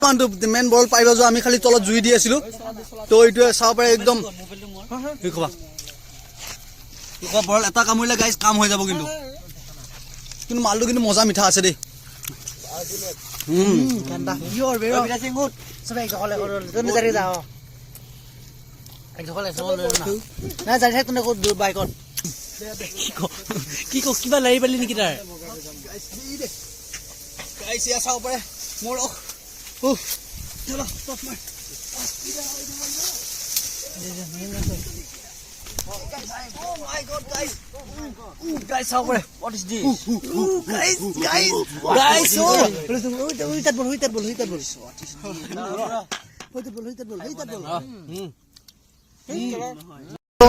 Man বল পাইব যোৱা আমি খালি তলত জুই দি আছিলো তো এইটোৱে চাব পাৰে একদম বল এটা কামুৰিলে গাইজ কাম হৈ যাব কিন্তু মালটো কিন্তু মজা মিঠা আছে দেই কিবা লাগি পালি নেকি তাৰ চাব পাৰে মোৰ Oh my God, guys! Guys, how are? What is this? Guys!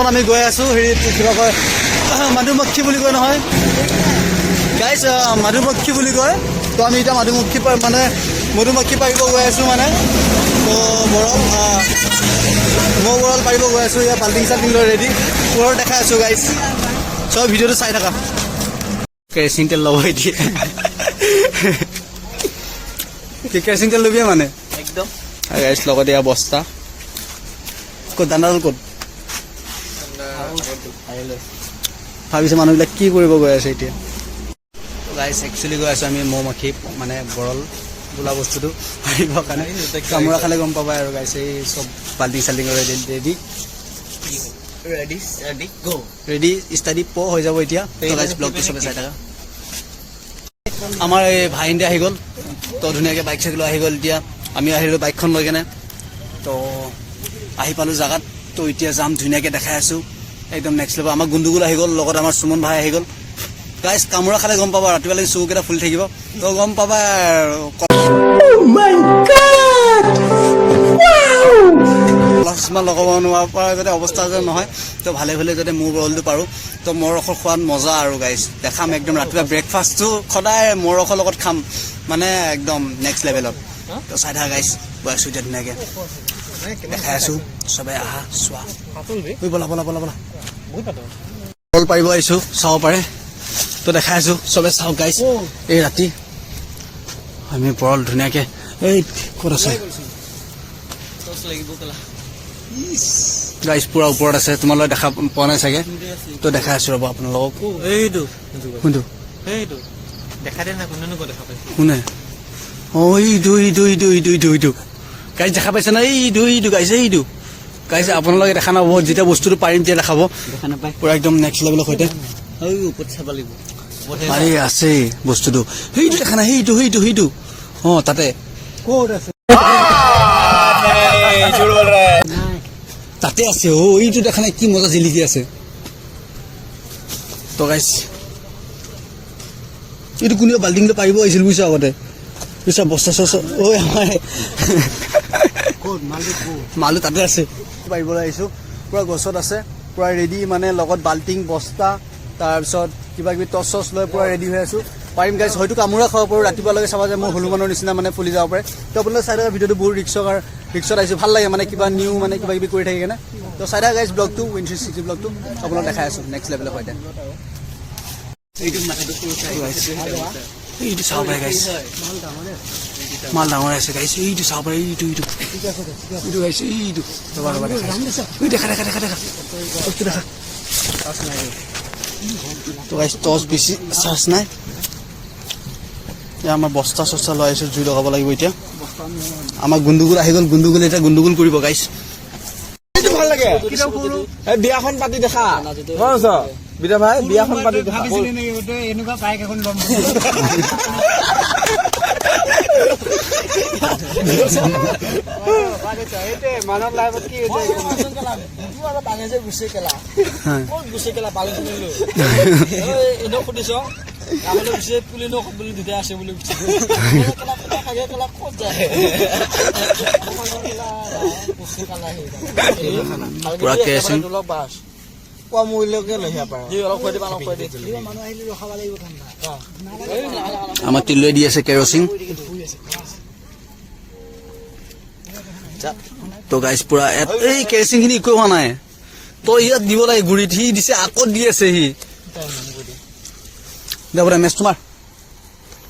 আমি গৈ আছো হেৰি কিবা কয় মধুমক্ষী বুলি কয় নহয় গাইজ মধুমক্ষী বুলি কয় তো আমি এতিয়া মধুমক্ষী পাৰিব গৈ আছো মানে তো মই বৰল পাৰিব গৈ আছো ইয়াৰ বাল্টিং চাল্টিং লৈ ৰেডি ওপৰত দেখাই আছো গাইজ চব ভিডিঅ'টো চাই থাকা কেৰাচিন তেল ল'ব এতিয়া কেৰাচিন তেল ল'বি মানে একদম গাইজ লগত এয়া বস্তা ক'ত দানাডাল ক'ত ভাবিছে মানুহবিলাক কি কৰিব গৈ আছে এতিয়া গাইজ একচুৱেলি গৈ আছো আমি মৌমাখি মানে বৰল বোলা বস্তুটো পাৰিবৰ কাৰণে কামোৰা খালে গম পাবা আৰু গাইজ এই চব বাল্টিং চাল্টিং ৰেডি ষ্টাডি হৈ যাব এতিয়া ব্লগটো চবে চাই থাকা আমাৰ এই ভাইণ্টি আহি গ'ল তো ধুনীয়াকৈ বাইক চাইক লৈ আহি গ'ল এতিয়া আমি আহিলোঁ বাইকখন লৈ কেনে তো আহি পালোঁ জেগাত তো এতিয়া যাম ধুনীয়াকৈ দেখাই আছোঁ একদম নেক্সট লেভেল আমাৰ গুণ্ডুগুল আহি গ'ল লগত আমাৰ সুমন ভাই আহি গ'ল গাইজ কামোৰা খালে গম পাবা ৰাতিপুৱালৈকে চকুকেইটা ফুলি থাকিব তো গম পাবা কিছুমান লগাব নোৱাৰা পৰা যাতে অৱস্থা যাতে নহয় তো ভালে ভালে যাতে মোৰ বৰলটো পাৰোঁ তো মোৰ ৰসৰ খোৱাত মজা আৰু গাইজ দেখাম একদম ৰাতিপুৱা ব্ৰেকফাষ্টটো সদায় মোৰ ৰসৰ লগত খাম মানে একদম নেক্সট লেভেলত তো চাই থাকা গাইজ গৈ আছোঁ এতিয়া ধুনীয়াকৈ দেখাই আছোঁ চবে আহা চোৱা বলা বল পাৰিব আহিছোঁ চাব পাৰে তো দেখাই আছোঁ চবে চাওক গাইজ এই ৰাতি আমি বৰল ধুনীয়াকৈ এই ক'ত আছে গাইজ পুৰা ওপৰত আছে তোমালোকে দেখা পোৱা নাই চাগে তো দেখাই আছোঁ ৰ'ব আপোনালোকক কোনটো কোনে অঁ এইটো গাইজ দেখা পাইছে না এইটো গাইজ গাইজ আপোনালোকে দেখা নাপাব যেতিয়া বস্তুটো পাৰিম তেতিয়া দেখাব পুৰা একদম নেক্সট লেভেলৰ সৈতে আৰে আছে বস্তুটো সেইটো দেখা নাই সেইটো অঁ তাতে ক'ত আছে তাতে আছে এইটো দেখা নাই কি মজা জিলিকি আছে তো গাইজ এইটো কোনোবা বাল্টিংটো পাৰিব আহিছিল বুজিছা আগতে বুজিছা বস্তা চস্তা আমাৰ মালটো তাতে আছে পাৰিবলৈ আহিছোঁ পুৰা গছত আছে পুৰা ৰেডি মানে লগত বাল্টিং বস্তা তাৰপিছত কিবা কিবি টচ চচ লৈ পুৰা ৰেডি হৈ আছোঁ পাৰিম গাইজ হয়তো কামোৰা খাব পাৰোঁ ৰাতিপুৱালৈকে চাবা যে মই হনুমানৰ নিচিনা মানে ফুলি যাব পাৰে তো আপোনালোকে চাই থকা ভিডিঅ'টো বহুত ৰিক্সত আহিছোঁ ভাল লাগে মানে কিবা নিউ মানে কিবা কিবি কৰি থাকে কেনে তো চাই থকা গাইজ ব্লগটো উইন360 ব্লগটো আপোনালোক দেখাই আছোঁ নেক্সট লেভেলৰ সৈতে এইটো চাব পাৰে গাইজ মাল ডাঙৰ আছে গাইজ এইটো চাব পাৰে এইটো গাইজ এইটো দেখা তো গাইজ টচ বেছি চাৰ্জ নাই আমাৰ বস্তা চস্তা লৈ আহিছোঁ জুই লগাব লাগিব এতিয়া আমাৰ গুণ্ডুগুল আহি গ'ল গুণ্ডুগুল এতিয়া গুণ্ডুগুল কৰিব গাইজ ভাল লাগে বিয়াখন পাতি দেখা বিদা ভাই বিয়াখন পাতি দেখা এনেকুৱা বাইক এখন ল'ম মানৱ লাইফত কি গুচি কেলা এনে সুধিছ পুলি নক বুলি দুটা আছে বুলি পুৰা কেৰাচিন কোৱা মূল্যকে লৈ পাৰে আমাৰ তিলৈ দি আছে কেৰচিন তো গাইজ পুৰা এই কেৰচিন খিনি একো হোৱা নাই তো ইয়াত দিব লাগে গুৰিত সি দিছে আকৌ দি আছে সি দে মেচ তোমাৰ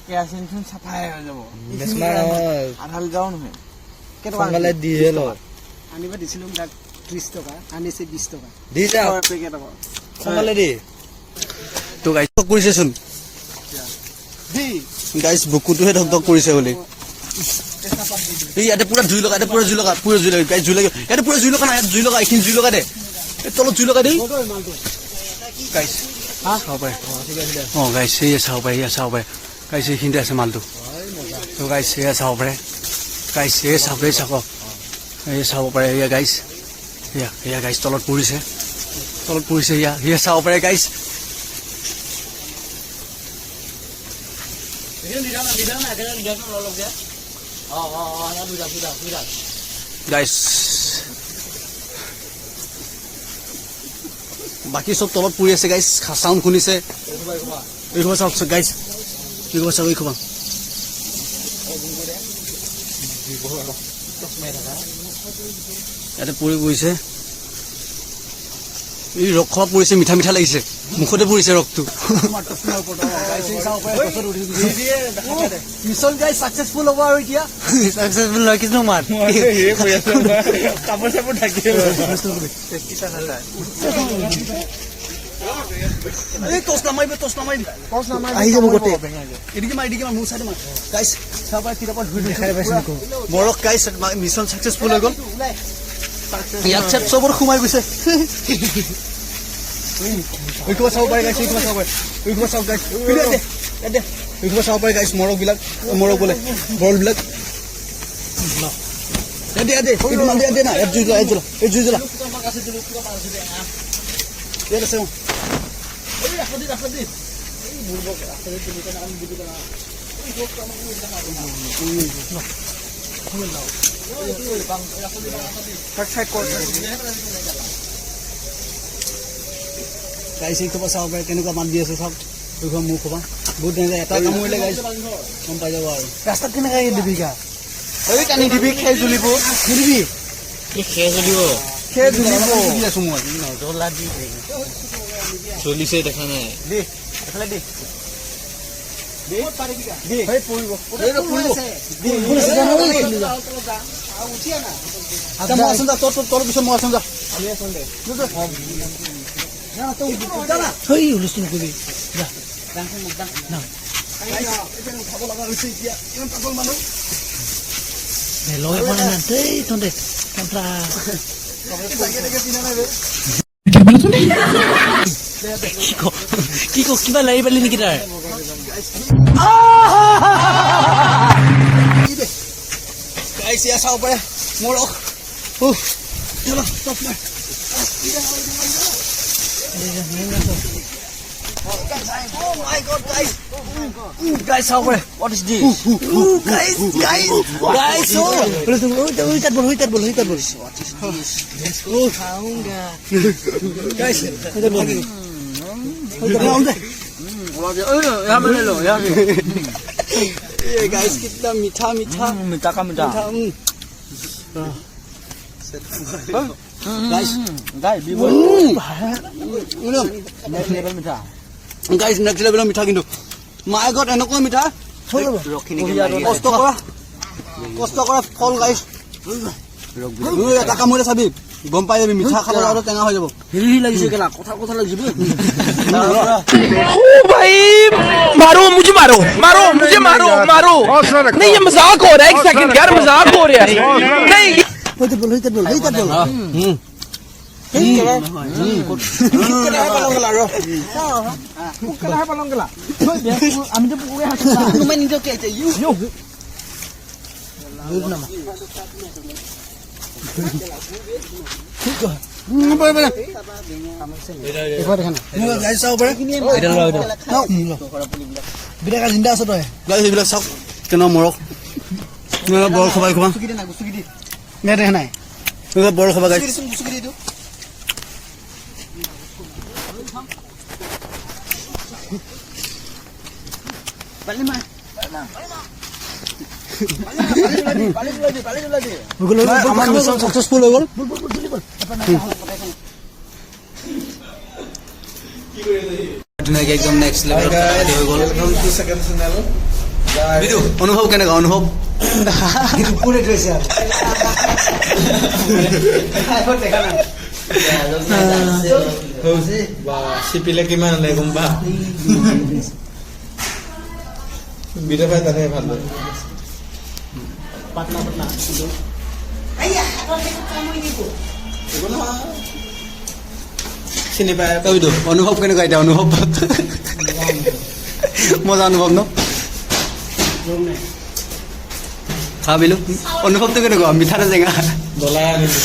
কেৰাচিনখন চাফাই হৈ যাব বেচমাৰ নহয় আধা লিটাৰো নহয় কেইটকা সোনকালে দিয়ে ল আনিব দিছিলো তাক 30 টকা আনিছে 20 টকা দি যা পেকেট আকৌ সোনকালে দি তো গাইছ কৰিছেচোন গাইছ বুকুটোহে ধক ধক কৰিছে বুলি এই ইয়াতে পুৰা জুই লগা গাইছ জুই লগা ইয়াতে পুৰা জুই লগা নাই ইয়াত জুই লগা এইখিনি জুই লগা দে এই তলত জুই লগা দেই গাইছ চাব পাৰে গাইছ এই চাব পাৰে গাইছ এইখিনিতে আছে মালটো তো গাইছ এয়া চাব পাৰে গাইছ এই চাব এই চাব পাৰে এয়া গাইছ এয়া গাইছ তলত পৰিছে এয়া চাব পাৰে গাইছ গাইছ বাকী চব তলত পৰি আছে গাইছ চাউণ্ড শুনিছে এই খবৰ চাওক গাইছ এই খবৰ চাওক এই খবৰ ইয়াতে পৰি পৰিছে এই ৰস খোৱা পৰিছে মিঠা মিঠা লাগিছে মুখতে পৰিছে ৰসটো মিছন গাইছ সাকসেসফুল হ'ব আৰু এতিয়া সাকসেসফুল নহয় কিছু মান কাপোৰ চাপোৰ ঢাকি এই টচ নামাৰিবি আহি যাব গোটেই এদিকে মাৰ মোৰ চাইডে মাৰ গাইছ চাবা কিতাপত ধুই দেখাই পাইছে বৰক গাইছ মিছন সাকসেসফুল হৈ গ'ল ইয়াত চেপ চবৰ সোমাই গৈছে ওই কিবা চাব পাৰে গাইছ চাব পাৰে গাইছ মৰক বোলে বৰবিলাক দে এইটো মাল দে না জুই জ্বলা ইয়াত আছে গাইছ এই খবৰ চাব পাৰে কেনেকুৱা মান দি আছে চাওক এই খবৰ মোক খবৰ বহুত ধুনীয়া এটা কামুৰিলে গাইছ গম পাই যাব আৰু ৰাস্তাত কেনেকৈ দিবি গা এই কানি দিবি খেৰ জ্বলিব দিবি খেৰ জ্বলিব খেৰ জ্বলিব দি আছো মই নজলা দি চলিছে দেখা নাই হুলস্থুল নকৰিবি লগে পোৱা নাই দেই তহঁতে কি ক কিবা লাগি পালি নেকি তাৰ গাইছ ইয়া চাব পাৰে মৰক Guys, how are what is this? Guys, huitat bol. What is this? Guys, guys, कितना मीठा Guys, next level মিঠা কিন্তু মাই গড এনেকুৱা মিঠা কষ্ট কৰা ফল গাইছ এটা কামুৰে চাবি গম পাই যাবি মিঠা খালে আৰু টেঙা হৈ যাব হেৰি লাগিছে কেলা কথা লাগিব ओ भाई मारो मुझे मारो नहीं ये मजाक हो रहा है एक सेकंड यार मजाक हो रहा है नहीं huitat bol আমি তো পুকুরে হাসি তুমি নিজে কে চাই ইউ জিন্দা আছ তই এইবিলাক চাওক কেনে মৰক বৰ খবাই খোৱা দেখা নাই বৰ খবা গাইছ আমাৰ মিছন সাকসেসফুল হৈ গ'ল ধুনীয়াকে একদম নেক্সট লেভেল হৈ গ'ল বিদু অনুভৱ কেনেকুৱা অনুভৱ পুৰে থৈছে আৰু দেখা নাই বা চিপিলে কিমান হ'লে গম পা বিদা ভাই তাতে ভাল লাগে পাতলা পাতলা চিনি পাই তই বিদু অনুভৱ কেনেকুৱা এতিয়া অনুভৱ মজা অনুভৱ ন ভাবিলো অনুভৱটো কেনেকুৱা মিঠা নে টেঙা ডলাই আনিলো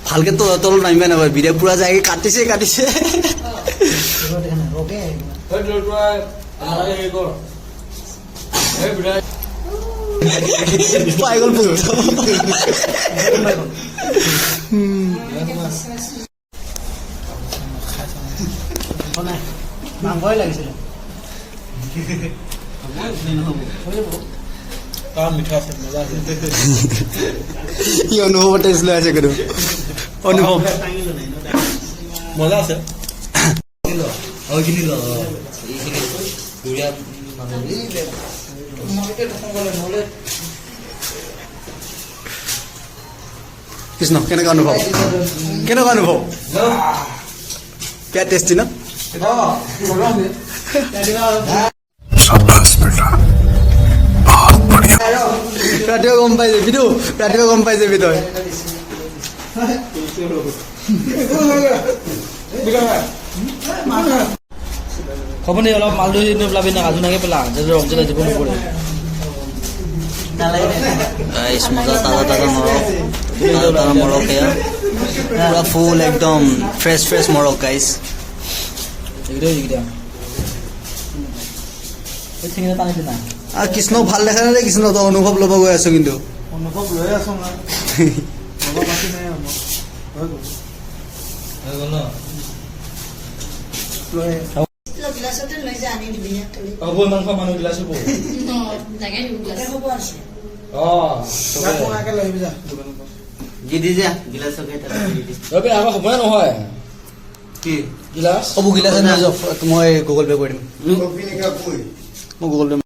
ভালকে তলত নামিবা নাপায় বিদে পুৰা যায় কাটিছে পাই গ'ল মাংসই লাগিছিলে মিঠা আছে মজা আছে ই অনুভৱ টেষ্ট লৈ আছে কিন্তু অনুভৱ মজা আছে কৃষ্ণ কেনেকুৱা অনুভৱ क्या टेस्टी ना ৰাতিপুৱা গম পাই যাবি তো ৰাতিপুৱা গম পাই যাবি তই খবনি অলপ মাল ধৰি পেলাবি না কাজু নাকে পেলা যদি ৰমজান দিব নপৰে गाइस मजा ताजा मोरक है पूरा फुल एकदम फ्रेश मोरक गाइस আর কৃষ্ণ ভাল দেখা নাই কৃষ্ণ তো অনুভৱ ল'ব গৈ আছো কিন্তু অনুভৱ লৈ আছো না মাংস মানুহ গিলাচ সময় নহয় কি গিলাচ হ'ব গিলাছ মই গুগল পে' কৰি দিম মই গুগল পে'